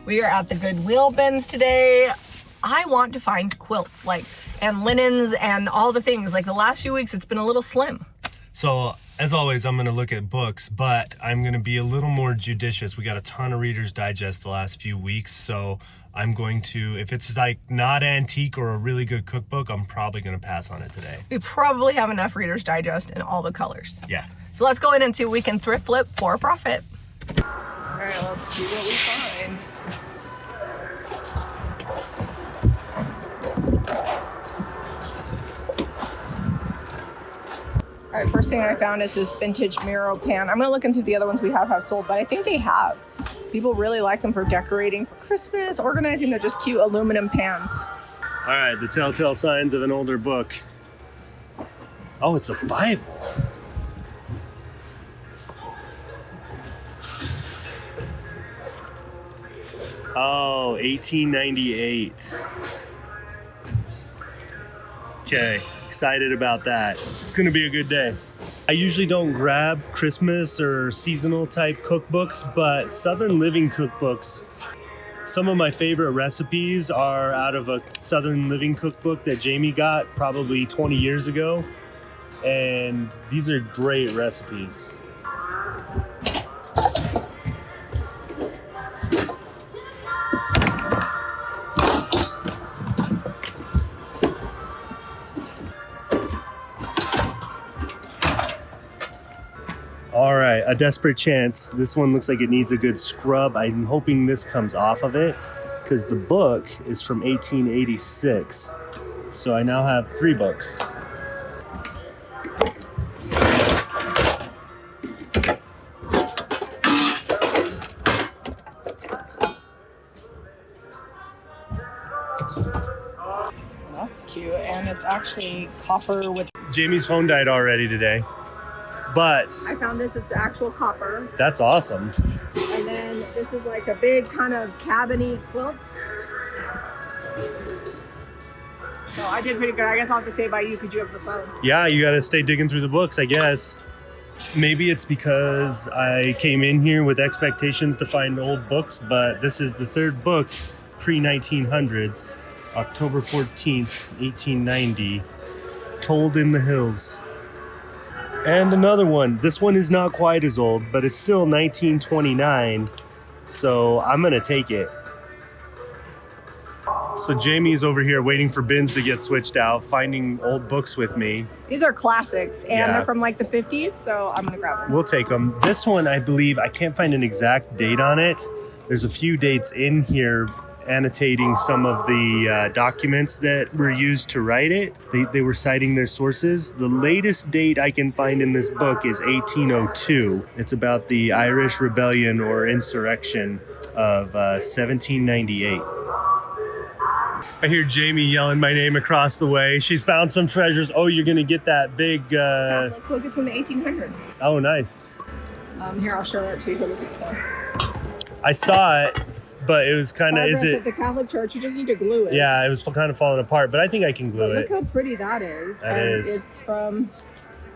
We are at the Goodwill bins today. I want to find quilts, and linens and all the things. Like the last few weeks, it's been a little slim. So as always, I'm going to look at books, but I'm going to be a little more judicious. We got a ton of Reader's Digest the last few weeks, so I'm going to, if it's like not antique or a really good cookbook, I'm probably going to pass on it today. We probably have enough Reader's Digest in all the colors. Yeah. So let's go in and see what we can thrift flip for a profit. All right, let's see what we find. All right, first thing I found is this vintage Miro pan. I'm gonna look into the other ones we have sold, but I think they have. People really like them for decorating for Christmas, organizing. They're just cute aluminum pans. All right, the telltale signs of an older book. Oh, it's a Bible. Oh, 1898. Okay, excited about that. It's gonna be a good day. I usually don't grab Christmas or seasonal type cookbooks, but Southern Living cookbooks, some of my favorite recipes are out of a Southern Living cookbook that Jami got probably 20 years ago. And these are great recipes. All right, A Desperate Chance. This one looks like it needs a good scrub. I'm hoping this comes off of it because the book is from 1886. So I now have 3 books. That's cute, and it's actually copper with... Jami's phone died already today. But I found this, it's actual copper. That's awesome. And then this is like a big kind of cabiny quilt. So I did pretty good. I guess I'll have to stay by you because you have the phone. Yeah, you gotta stay digging through the books, I guess. Maybe it's because I came in here with expectations to find old books, but this is the 3rd book, pre-1900s, October 14th, 1890, Told in the Hills. And another one. This one is not quite as old, but it's still 1929, so I'm gonna take it. So Jami's over here waiting for bins to get switched out, finding old books with me. These are classics, and they're from like the 50s, so I'm gonna grab them. We'll take them. This one, I believe, I can't find an exact date on it. There's a few dates in here annotating some of the documents that were used to write it. They were citing their sources. The latest date I can find in this book is 1802. It's about the Irish Rebellion or insurrection of 1798. I hear Jami yelling my name across the way. She's found some treasures. Oh, you're gonna get that big... Look, it's from the 1800s. Oh, nice. Here, I'll show that to you. Look at this. I saw it. But it was kind of, at the Catholic Church, you just need to glue it. Yeah, it was kind of falling apart, but I think I can glue it. Look how pretty that is. That is. It's from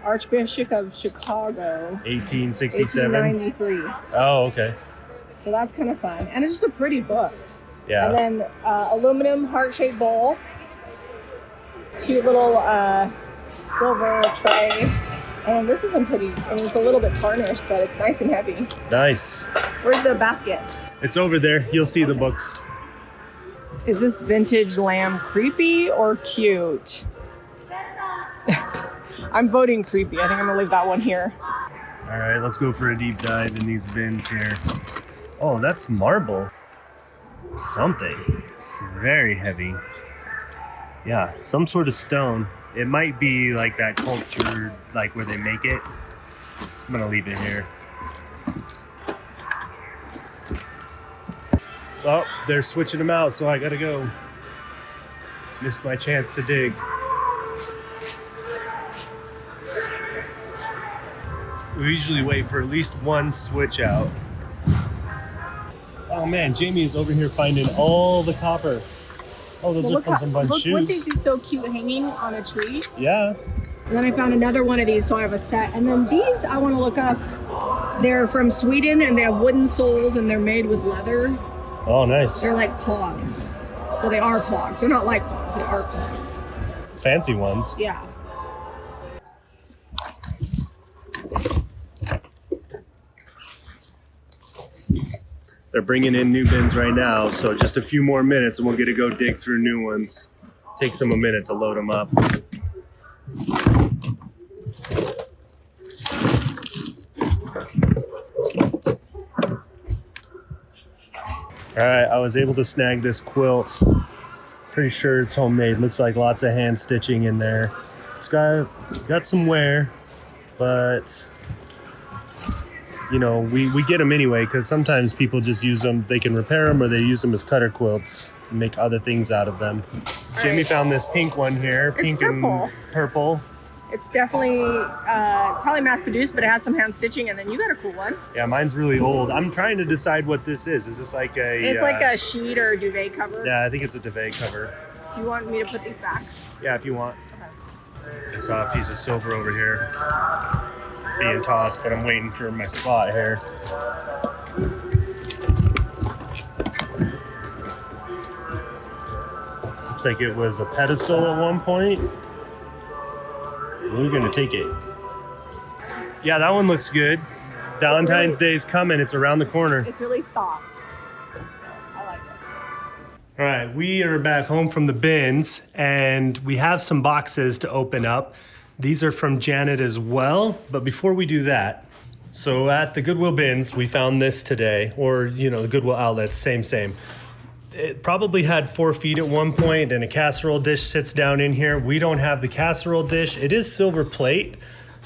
Archbishop of Chicago. 1867? 1893. Oh, okay. So that's kind of fun. And it's just a pretty book. Yeah. And then aluminum heart-shaped bowl. Cute little silver tray. And this isn't pretty. I mean, it's a little bit tarnished, but it's nice and heavy. Nice. Where's the basket? It's over there. You'll see the books. Is this vintage lamb creepy or cute? I'm voting creepy. I think I'm gonna leave that one here. All right, let's go for a deep dive in these bins here. Oh, that's marble. Something. It's very heavy. Yeah, some sort of stone. It might be like that culture, like where they make it. I'm gonna leave it here. Oh, they're switching them out, so I gotta go. Missed my chance to dig. We usually wait for at least one switch out. Oh man, Jami is over here finding all the copper. Oh, those are from some bunch of shoes. Look, wouldn't they be so cute hanging on a tree? Yeah. And then I found another one of these, so I have a set. And then these I want to look up. They're from Sweden, and they have wooden soles, and they're made with leather. Oh, nice. They're like clogs. Well, they are clogs. They're not like clogs. They are clogs. Fancy ones. Yeah. They're bringing in new bins right now, so just a few more minutes and we'll get to go dig through new ones. Takes them a minute to load them up. All right, I was able to snag this quilt. Pretty sure it's homemade. Looks like lots of hand stitching in there. It's got some wear, but you know, we get them anyway because sometimes people just use them. They can repair them or they use them as cutter quilts and make other things out of them. Jami found this pink one here. It's pink purple. and purple. It's definitely probably mass produced, but it has some hand stitching, and then you got a cool one. Yeah, mine's really old. I'm trying to decide what this is. Is this like a... It's like a sheet or a duvet cover. Yeah, I think it's a duvet cover. Do you want me to put these back? Yeah, if you want. Okay. I saw a piece of silver over here being tossed, but I'm waiting for my spot here. Looks like it was a pedestal at one point. We're gonna take it. Yeah, that one looks good. Valentine's Day's coming. It's around the corner. It's really soft. So I like it. All right, we are back home from the bins and we have some boxes to open up. These are from Janet as well, but before we do that, so at the Goodwill bins, we found this today, or you know, the Goodwill outlets, same. It probably had 4 feet at one point and a casserole dish sits down in here. We don't have the casserole dish. It is silver plate,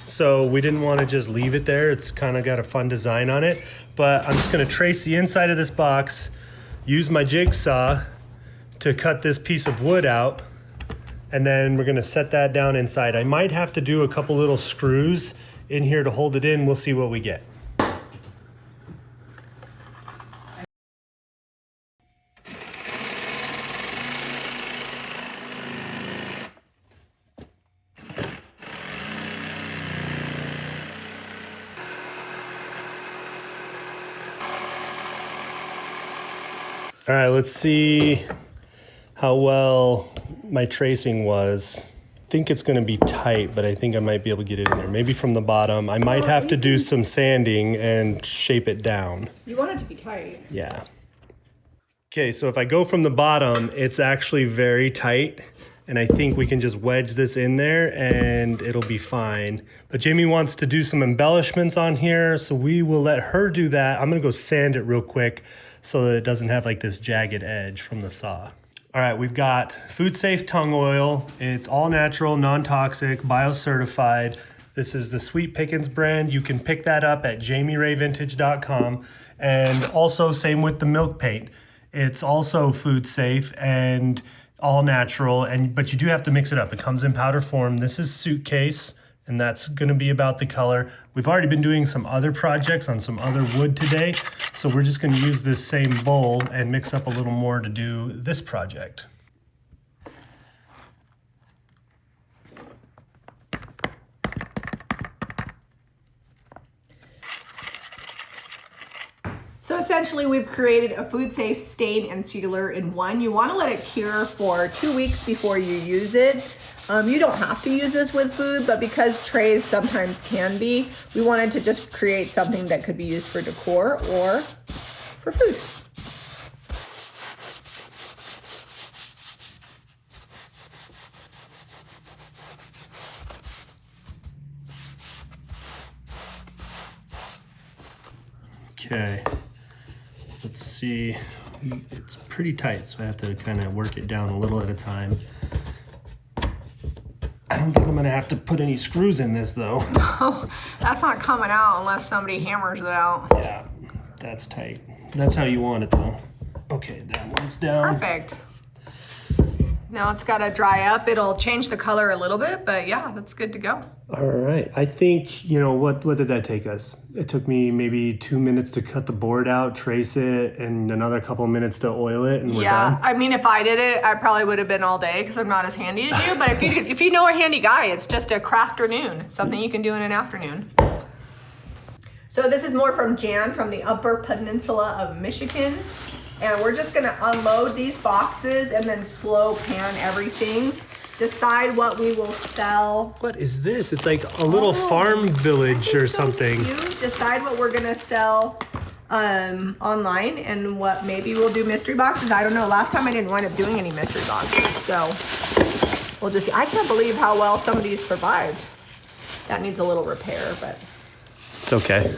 so we didn't want to just leave it there. It's kind of got a fun design on it, but I'm just gonna trace the inside of this box, use my jigsaw to cut this piece of wood out, and then we're gonna set that down inside. I might have to do a couple little screws in here to hold it in. We'll see what we get. All right, let's see how well my tracing was. I think it's gonna be tight, but I think I might be able to get it in there. Maybe from the bottom. I might have to do some sanding and shape it down. You want it to be tight. Yeah. Okay, so if I go from the bottom, it's actually very tight. And I think we can just wedge this in there and it'll be fine. But Jami wants to do some embellishments on here, so we will let her do that. I'm gonna go sand it real quick so that it doesn't have like this jagged edge from the saw. All right, we've got food safe tongue oil. It's all natural, non-toxic, bio-certified. This is the Sweet Pickins brand. You can pick that up at jamirayvintage.com. And also same with the milk paint. It's also food safe and all natural, but you do have to mix it up. It comes in powder form. This is Suitcase, and that's gonna be about the color. We've already been doing some other projects on some other wood today, so we're just gonna use this same bowl and mix up a little more to do this project. So essentially we've created a food safe stain and sealer in one. You want to let it cure for 2 weeks before you use it. You don't have to use this with food, but because trays sometimes can be, we wanted to just create something that could be used for decor or for food. Okay. Let's see, it's pretty tight, so I have to kind of work it down a little at a time. I don't think I'm gonna have to put any screws in this though. No, that's not coming out unless somebody hammers it out. Yeah, that's tight. That's how you want it though. Okay, that one's down. Perfect. Now it's gotta dry up. It'll change the color a little bit, but yeah, that's good to go. All right, I think, you know, what did that take us? It took me maybe 2 minutes to cut the board out, trace it, and another couple of minutes to oil it, and we're done. I mean, if I did it, I probably would have been all day because I'm not as handy as you, but if you know a handy guy, it's just a crafternoon, something you can do in an afternoon. So this is more from Jan from the Upper Peninsula of Michigan. And we're just gonna unload these boxes and then slow pan everything. Decide what we will sell. What is this? It's like a little farm village or something. Cute. Decide what we're gonna sell online and what maybe we'll do mystery boxes. I don't know. Last time I didn't wind up doing any mystery boxes, so we'll just see. I can't believe how well some of these survived. That needs a little repair, but it's okay.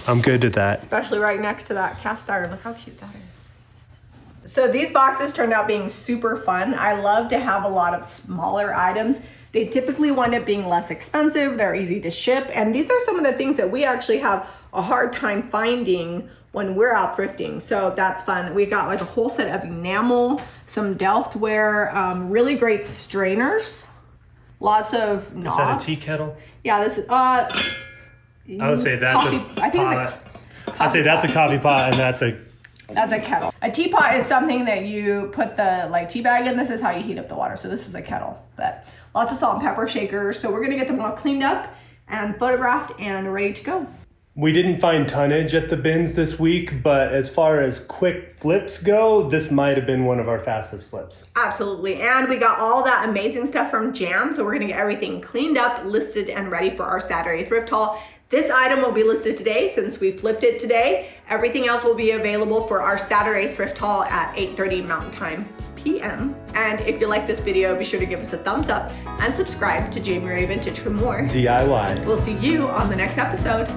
I'm good at that. Especially right next to that cast iron. Look how cute that is. So these boxes turned out being super fun. I love to have a lot of smaller items. They typically wind up being less expensive. They're easy to ship. And these are some of the things that we actually have a hard time finding when we're out thrifting. So that's fun. We got like a whole set of enamel, some Delftware, really great strainers, lots of knobs. Is that a tea kettle? Yeah, this is, I would say that's coffee, a pot. I'd say that's a coffee pot and that's a kettle. A teapot is something that you put the like tea bag in. This is how you heat up the water. So this is a kettle. But lots of salt and pepper shakers. So we're gonna get them all cleaned up and photographed and ready to go. We didn't find tonnage at the bins this week, but as far as quick flips go, this might have been one of our fastest flips. Absolutely. And we got all that amazing stuff from Jam. So we're gonna get everything cleaned up, listed, and ready for our Saturday thrift haul. This item will be listed today since we flipped it today. Everything else will be available for our Saturday thrift haul at 8:30 Mountain Time PM. And if you like this video, be sure to give us a thumbs up and subscribe to Jami Ray Vintage for more DIY. We'll see you on the next episode.